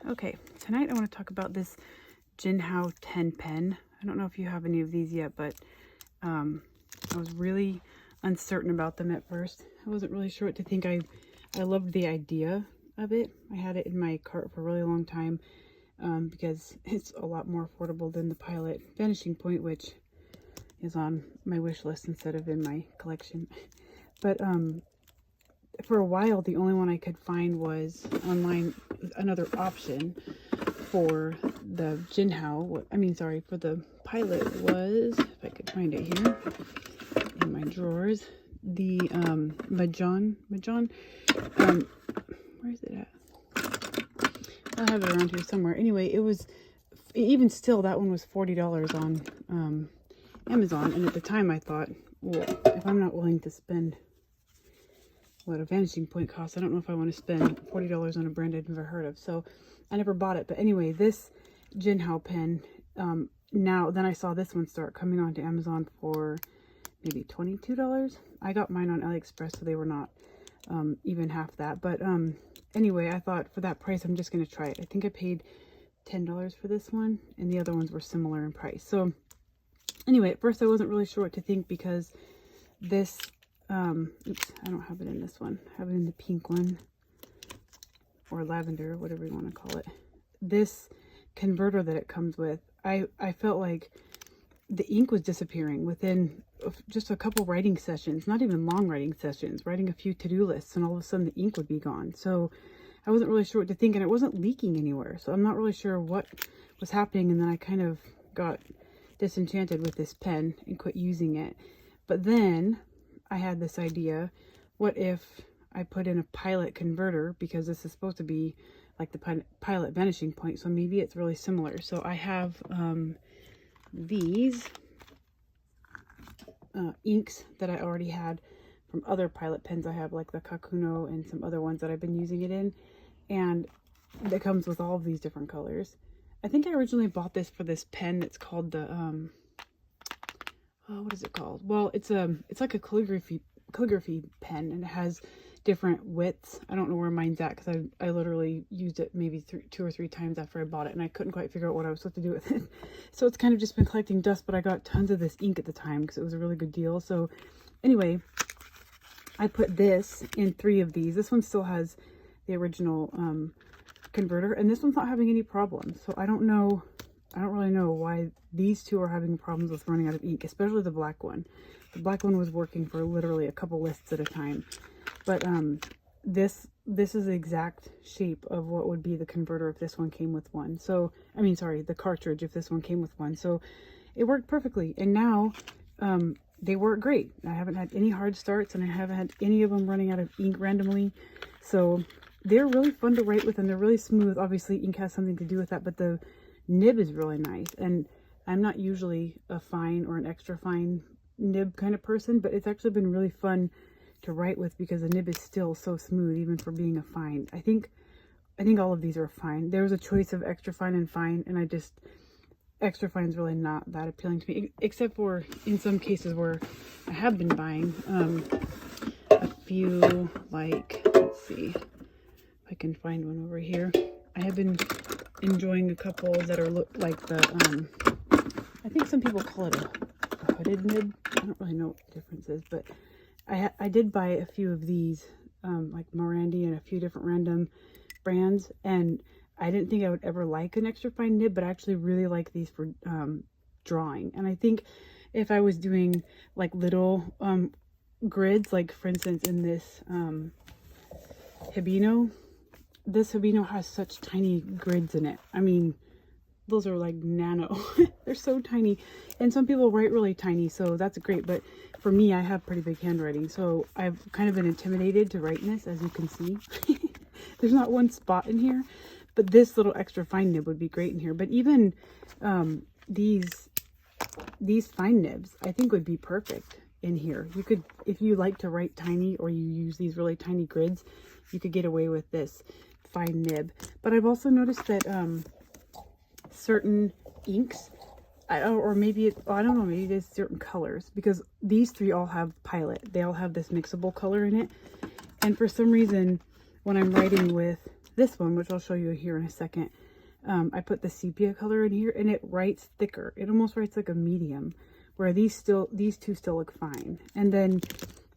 Okay, tonight I want to talk about this Jinhao 10 pen. I don't know if you have any of these yet, but I was really uncertain about them at first. I wasn't really sure what to think. I loved the idea of it. I had it in my cart for a really long time because it's a lot more affordable than the Pilot Vanishing Point, which is on my wish list instead of in my collection. But for a while, the only one I could find was online, another option for the Jinhao. For the Pilot was, if I could find it here in my drawers, the Mahjong. Where is it at? I'll have it around here somewhere. Anyway, it was, even still, that one was $40 on Amazon. And at the time I thought, well, if I'm not willing to spend what a Vanishing Point costs, I don't know if I want to spend $40 on a brand I'd never heard of. So I never bought it. But anyway, this Jinhao pen, then I saw this one start coming onto Amazon for maybe $22. I got mine on AliExpress, so they were not even half that. But anyway, I thought for that price, I'm just going to try it. I think I paid $10 for this one, and the other ones were similar in price. So anyway, at first I wasn't really sure what to think because this, oops, I don't have it in this one. I have it in the pink one, or lavender, whatever you want to call it. This converter that it comes with, I felt like the ink was disappearing within just a couple writing sessions, not even long writing sessions, writing a few to-do lists, and all of a sudden the ink would be gone. So I wasn't really sure what to think, and it wasn't leaking anywhere. So I'm not really sure what was happening, and then I kind of got disenchanted with this pen and quit using it. But then I had this idea, what if I put in a Pilot converter, because this is supposed to be like the Pilot Vanishing Point, so maybe it's really similar. So I have these inks that I already had from other Pilot pens I have, like the Kakuno and some other ones that I've been using it in, and it comes with all of these different colors. I think I originally bought this for this pen that's called the what is it called? Well, it's like a calligraphy pen, and it has different widths. I don't know where mine's at because I literally used it maybe 2 or 3 times after I bought it, and I couldn't quite figure out what I was supposed to do with it. So it's kind of just been collecting dust, but I got tons of this ink at the time because it was a really good deal. So anyway, I put this in 3 of these. This one still has the original converter, and this one's not having any problems. So I don't really know why these 2 are having problems with running out of ink, especially the black one. The black one was working for literally a couple lists at a time. But this is the exact shape of what would be the converter if this one came with one. So, the cartridge if this one came with one. So it worked perfectly. And now they work great. I haven't had any hard starts, and I haven't had any of them running out of ink randomly. So they're really fun to write with, and they're really smooth. Obviously, ink has something to do with that, but the nib is really nice. And I'm not usually a fine or an extra fine nib kind of person, but it's actually been really fun to write with because the nib is still so smooth even for being a fine. I think all of these are fine. There was a choice of extra fine and fine, and extra fine is really not that appealing to me, except for in some cases where I have been buying a few, like, let's see if I can find one over here. I have been enjoying a couple that are like the I think some people call it a hooded nib. I don't really know what the difference is, but I did buy a few of these, like Morandi and a few different random brands, and I didn't think I would ever like an extra fine nib, but I actually really like these for drawing. And I think if I was doing like little grids, like for instance in this Hibino, this Hibino has such tiny grids in it. Those are like nano. They're so tiny, and some people write really tiny, so that's great. But for me, I have pretty big handwriting, so I've kind of been intimidated to write in this, as you can see. There's not one spot in here, but this little extra fine nib would be great in here. But even these fine nibs, I think would be perfect in here. You could, if you like to write tiny or you use these really tiny grids, you could get away with this fine nib. But I've also noticed that certain inks, or maybe I don't know, maybe there's certain colors, because these 3 all have Pilot. They all have this mixable color in it, and for some reason when I'm writing with this one, which I'll show you here in a second, I put the sepia color in here and it writes thicker. It almost writes like a medium, where these two still look fine. And then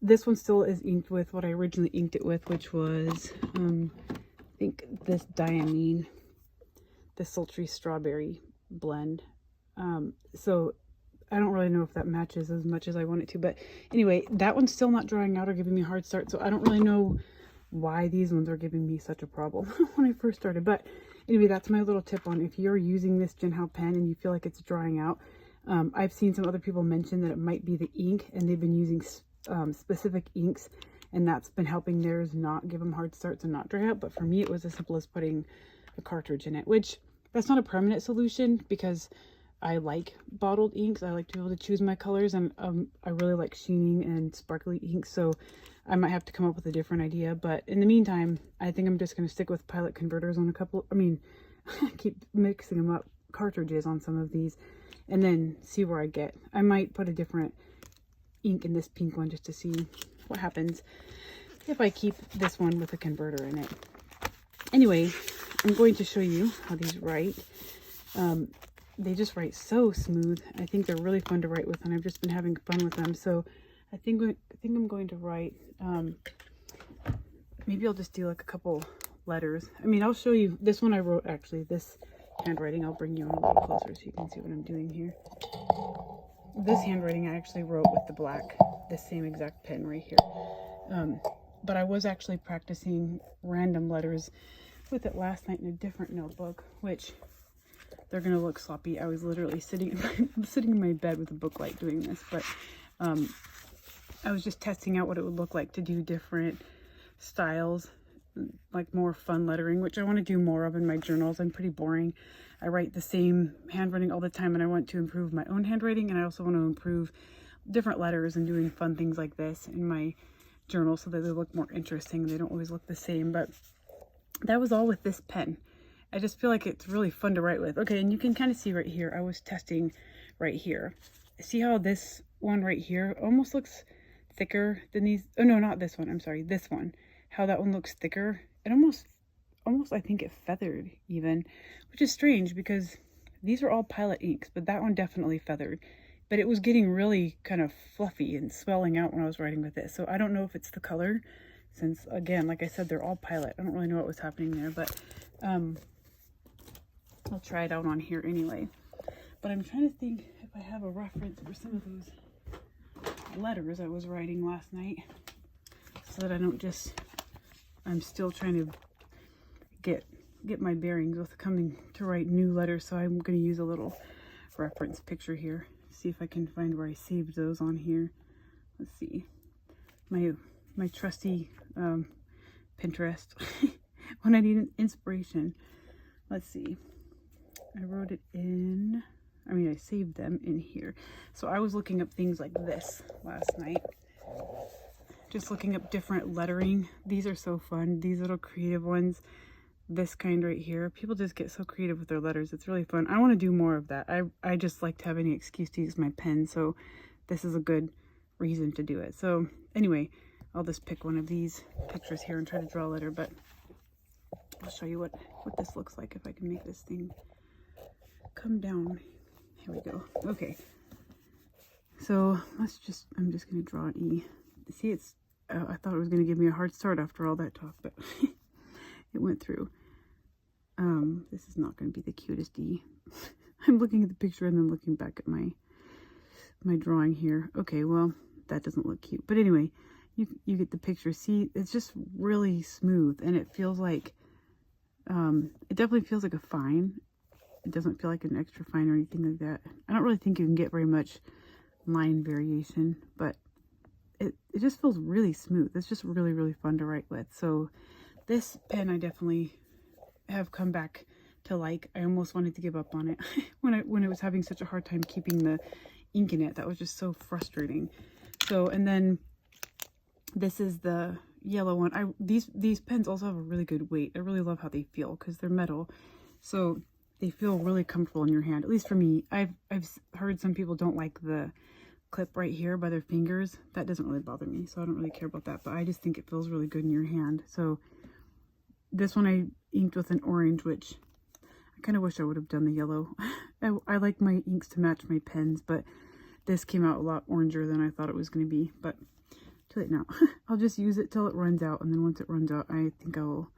this one still is inked with what I originally inked it with, which was, I think this Diamine, the sultry strawberry blend. So I don't really know if that matches as much as I want it to, but anyway, that one's still not drying out or giving me a hard start. So I don't really know why these ones are giving me such a problem when I first started. But anyway, that's my little tip on if you're using this Jinhao pen and you feel like it's drying out. I've seen some other people mention that it might be the ink, and they've been using specific inks, and that's been helping theirs not give them hard starts and not dry out. But for me, it was as simple as putting a cartridge in it, which that's not a permanent solution because I like bottled inks. I like to be able to choose my colors, and I really like sheening and sparkly inks, so I might have to come up with a different idea. But in the meantime, I think I'm just going to stick with pilot converters on a couple, I keep mixing them up, cartridges on some of these, and then see where I get. I might put a different ink in this pink one just to see what happens if I keep this one with a converter in it. Anyway, I'm going to show you how these write. They just write so smooth. I think they're really fun to write with, and I've just been having fun with them. So I think I'm going to write, maybe I'll just do like a couple letters. I'll show you, this one I wrote, actually, this handwriting, I'll bring you in a little closer so you can see what I'm doing here. This handwriting I actually wrote with the black, the same exact pen right here. But I was actually practicing random letters with it last night in a different notebook, which they're gonna look sloppy. I was literally sitting in my bed with a book light doing this, but I was just testing out what it would look like to do different styles, like more fun lettering, which I want to do more of in my journals. I'm pretty boring. I write the same handwriting all the time, and I want to improve my own handwriting, and I also want to improve different letters and doing fun things like this in my journal so that they look more interesting. They don't always look the same. But that was all with this pen. I just feel like it's really fun to write with. Okay, and you can kind of see right here, I was testing right here. See how this one right here almost looks thicker than these? Oh no, not this one, I'm sorry, this one. How that one looks thicker. It almost I think it feathered even, which is strange because these are all pilot inks, but that one definitely feathered. But it was getting really kind of fluffy and swelling out when I was writing with it. So I don't know if it's the color, since again, like I said, they're all pilot. I don't really know what was happening there, but I'll try it out on here anyway. But I'm trying to think if I have a reference for some of those letters I was writing last night, so that I don't just, I'm still trying to get my bearings with coming to write new letters. So I'm going to use a little reference picture here, see if I can find where I saved those on here. Let's see, my trusty Pinterest when I need an inspiration. Let's see, I wrote it in, I saved them in here. So I was looking up things like this last night, just looking up different lettering. These are so fun, these little creative ones. This kind right here, people just get so creative with their letters. It's really fun. I want to do more of that. I just like to have any excuse to use my pen, so this is a good reason to do it. So anyway, I'll just pick one of these pictures here and try to draw a letter, but I'll show you what this looks like if I can make this thing come down. Here we go. Okay, so I'm just gonna draw an E. See, it's I thought it was gonna give me a hard start after all that talk, but it went through. This is not going to be the cutest E. I'm looking at the picture and then looking back at my drawing here. Okay, well, that doesn't look cute, but anyway, you get the picture. See, it's just really smooth, and it feels like it definitely feels like a fine. It doesn't feel like an extra fine or anything like that. I don't really think you can get very much line variation, but it just feels really smooth. It's just really, really fun to write with. So this pen I definitely have come back to like. I almost wanted to give up on it when it was having such a hard time keeping the ink in it. That was just so frustrating. So, and then this is the yellow one. These pens also have a really good weight. I really love how they feel because they're metal. So they feel really comfortable in your hand. At least for me. I've heard some people don't like the clip right here by their fingers. That doesn't really bother me, so I don't really care about that, but I just think it feels really good in your hand. So this one I inked with an orange, which I kind of wish I would have done the yellow. I like my inks to match my pens, but this came out a lot oranger than I thought it was going to be. But too late now. I'll just use it till it runs out, and then once it runs out, I think I will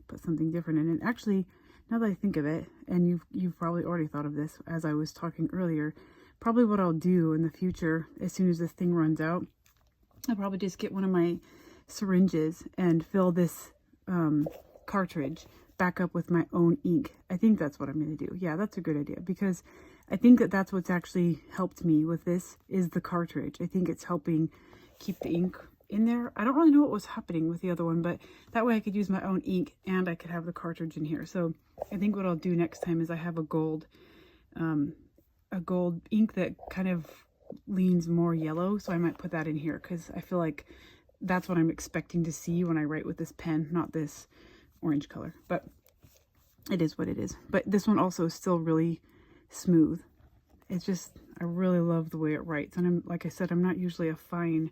put something different in it. Actually, now that I think of it, and you've probably already thought of this as I was talking earlier, probably what I'll do in the future, as soon as this thing runs out, I'll probably just get one of my syringes and fill this cartridge back up with my own ink. I think that's what I'm going to do. Yeah, that's a good idea, because I think that that's what's actually helped me with this is the cartridge. I think it's helping keep the ink in there. I don't really know what was happening with the other one, but that way I could use my own ink and I could have the cartridge in here. So I think what I'll do next time is I have a gold ink that kind of leans more yellow, so I might put that in here, because I feel like that's what I'm expecting to see when I write with this pen, not this orange color. But it is what it is. But this one also is still really smooth. It's just, I really love the way it writes, and I'm, like I said, I'm not usually a fine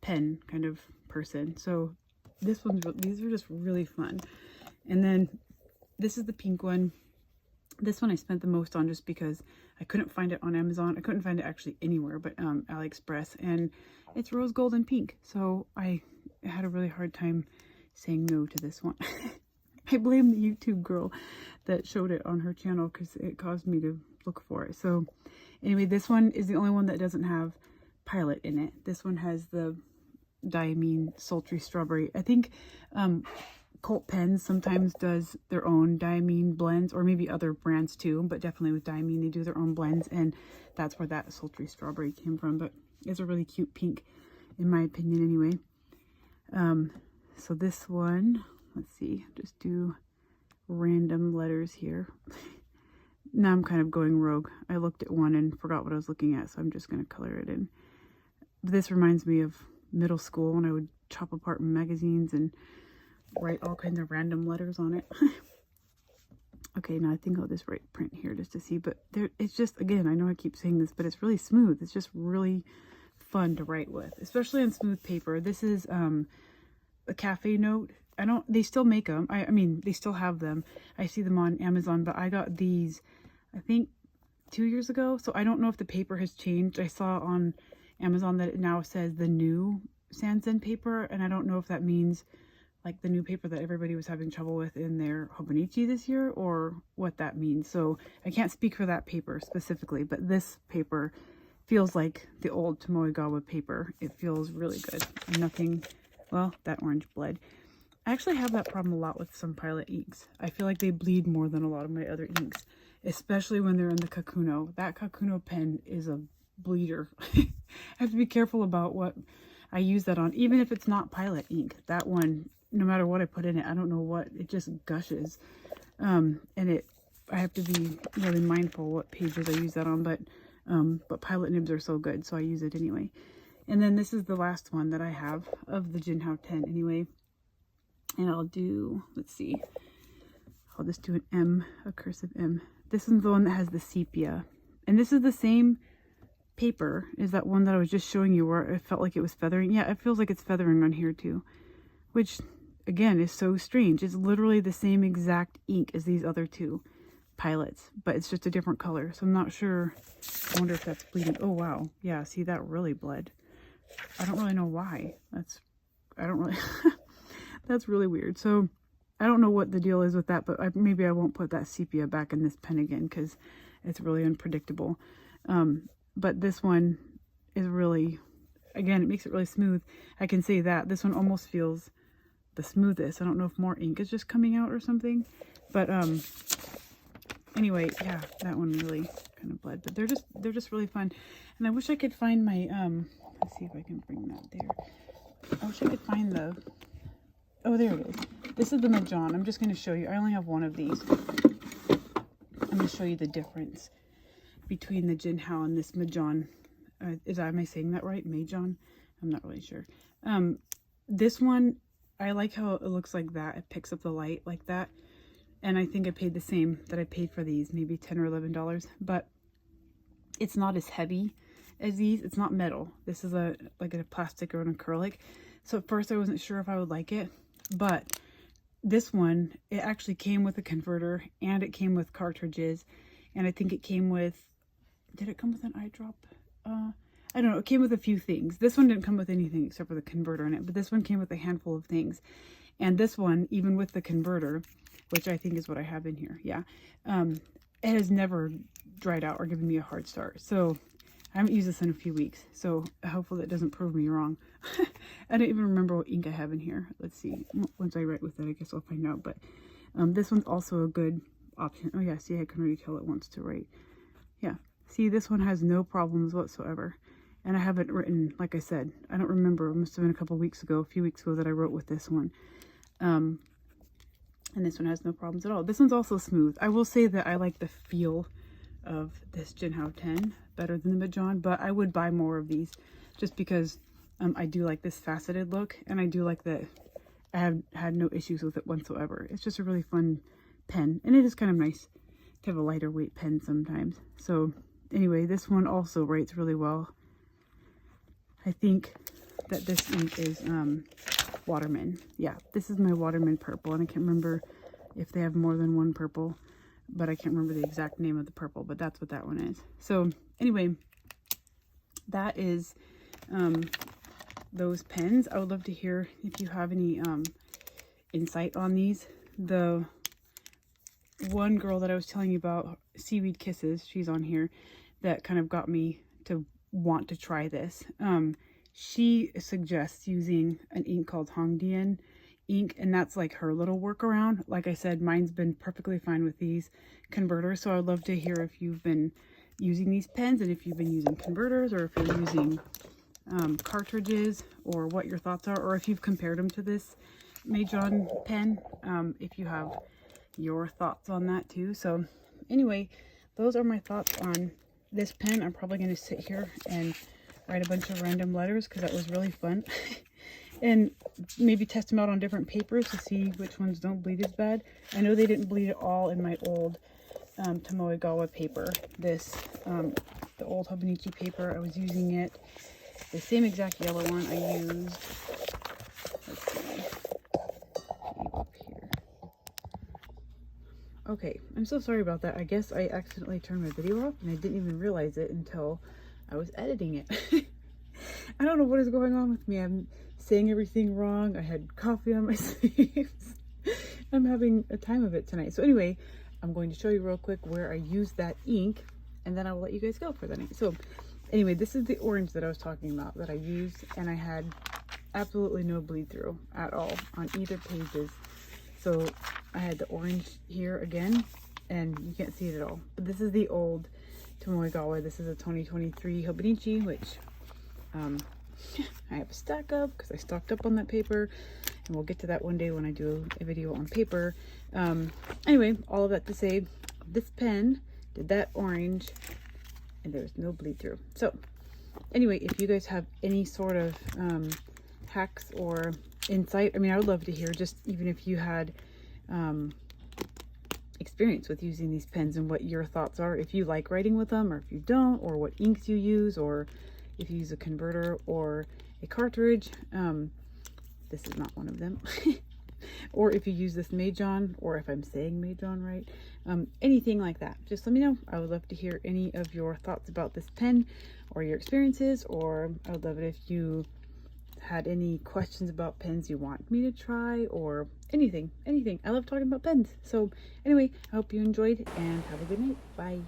pen kind of person, so these are just really fun. And then this is the pink one. This one I spent the most on just because I couldn't find it on Amazon. I couldn't find it actually anywhere but AliExpress, and it's rose gold and pink, so I had a really hard time saying no to this one. I blame the YouTube girl that showed it on her channel because it caused me to look for it. So anyway, this one is the only one that doesn't have Pilot in it. This one has the Diamine Sultry Strawberry. I think Cult Pens sometimes does their own Diamine blends, or maybe other brands too, but definitely with Diamine they do their own blends, and that's where that Sultry Strawberry came from. But it's a really cute pink in my opinion anyway. So this one, let's see, just do random letters here. Now I'm kind of going rogue. I looked at one and forgot what I was looking at, so I'm just going to color it in. This reminds me of middle school when I would chop apart magazines and write all kinds of random letters on it. Okay, now I think I'll just write print here just to see, but there, it's just, again, I know I keep saying this, but it's really smooth. It's just really fun to write with, especially on smooth paper. This is a cafe note. They still make them. I mean, they still have them. I see them on Amazon, but I got these, I think 2 years ago. So I don't know if the paper has changed. I saw on Amazon that it now says the new Sans Zen paper, and I don't know if that means like the new paper that everybody was having trouble with in their Hobonichi this year, or what that means. So I can't speak for that paper specifically, but this paper feels like the old Tomoegawa paper. It feels really good. Nothing, well, that orange bled. I actually have that problem a lot with some Pilot inks. I feel like they bleed more than a lot of my other inks, especially when they're in the Kakuno. That Kakuno pen is a bleeder. I have to be careful about what I use that on, even if it's not Pilot ink. That one, no matter what I put in it, I don't know what, it just gushes. And I have to be really mindful what pages I use that on, but Pilot nibs are so good, so I use it anyway. And then this is the last one that I have of the Jinhao 10 anyway. And I'll do, let's see, I'll just do an M, a cursive M. This is the one that has the sepia. And this is the same paper as that one that I was just showing you where it felt like it was feathering. Yeah, it feels like it's feathering on here too, which again is so strange. It's literally the same exact ink as these other two Pilots, but it's just a different color. So I'm not sure. I wonder if that's bleeding. Oh, wow. Yeah, see, that really bled. I don't really know why. I don't really... That's really weird. So I don't know what the deal is with that, but maybe I won't put that sepia back in this pen again because it's really unpredictable. But this one is really, again, it makes it really smooth. I can say that. This one almost feels the smoothest. I don't know if more ink is just coming out or something. But anyway, yeah, that one really kind of bled. But they're just really fun. And I wish I could find my, let's see if I can bring that there. I wish I could find the... Oh, there it is. This is the Mahjong. I'm just going to show you. I only have one of these. I'm going to show you the difference between the Jinhao and this Mahjong. Am I saying that right? Mahjong? I'm not really sure. This one, I like how it looks like that. It picks up the light like that. And I think I paid the same that I paid for these, maybe $10 or $11. But it's not as heavy as these. It's not metal. This is like a plastic or an acrylic. So at first I wasn't sure if I would like it. But this one, it actually came with a converter and it came with cartridges. And I think it came with, did it come with an eye drop? I don't know. It came with a few things. This one didn't come with anything except for the converter in it, but this one came with a handful of things. And this one, even with the converter, which I think is what I have in here, yeah, it has never dried out or given me a hard start. So I haven't used this in a few weeks, so hopefully that doesn't prove me wrong. I don't even remember what ink I have in here. Let's see. Once I write with it, I guess I'll find out. But this one's also a good option. Oh yeah, see, I can already tell it wants to write. Yeah, see, this one has no problems whatsoever. And I haven't written, like I said, I don't remember. It must have been a few weeks ago that I wrote with this one. And this one has no problems at all. This one's also smooth. I will say that I like the feel of this Jinhao 10 better than the Majon, but I would buy more of these just because I do like this faceted look, and I do like that I have had no issues with it whatsoever. It's just a really fun pen, and it is kind of nice to have a lighter weight pen sometimes. So anyway, this one also writes really well. I think that this ink is Waterman. Yeah, this is my Waterman purple, and I can't remember if they have more than one purple, but I can't remember the exact name of the purple, but that's what that one is. So anyway, that is those pens. I would love to hear if you have any insight on these. The one girl that I was telling you about, Seaweed Kisses, she's on here, that kind of got me to want to try this. She suggests using an ink called Hongdian ink, and that's like her little workaround. Like I said, mine's been perfectly fine with these converters, so I'd love to hear if you've been using these pens and if you've been using converters, or if you're using cartridges, or what your thoughts are, or if you've compared them to this Majon pen, if you have your thoughts on that too. So anyway, those are my thoughts on this pen. I'm probably going to sit here and write a bunch of random letters because that was really fun. And maybe test them out on different papers to see which ones don't bleed as bad. I know they didn't bleed at all in my old Tomoegawa paper. This, the old Hobonichi paper, I was using it. The same exact yellow one I used. Let's see. Up here. Okay, I'm so sorry about that. I guess I accidentally turned my video off and I didn't even realize it until I was editing it. I don't know what is going on with me. I'm saying everything wrong. I had coffee on my sleeves. I'm having a time of it tonight. So anyway, I'm going to show you real quick where I used that ink, and then I will let you guys go for the night. So anyway, this is the orange that I was talking about that I used, and I had absolutely no bleed through at all on either pages. So I had the orange here again, and you can't see it at all. But this is the old Tomoegawa. This is a 2023 Hobonichi, which I have a stack of because I stocked up on that paper, and we'll get to that one day when I do a video on paper. Anyway, all of that to say, this pen did that orange, and there was no bleed through. So anyway, if you guys have any sort of hacks or insight, I mean, I would love to hear, just even if you had experience with using these pens and what your thoughts are, if you like writing with them or if you don't, or what inks you use, or if you use a converter or a cartridge. This is not one of them. Or if you use this Majon, or if I'm saying Majon right, anything like that, just let me know. I would love to hear any of your thoughts about this pen or your experiences, or I would love it if you had any questions about pens you want me to try, or anything. I love talking about pens. So anyway, I hope you enjoyed, and have a good night. Bye.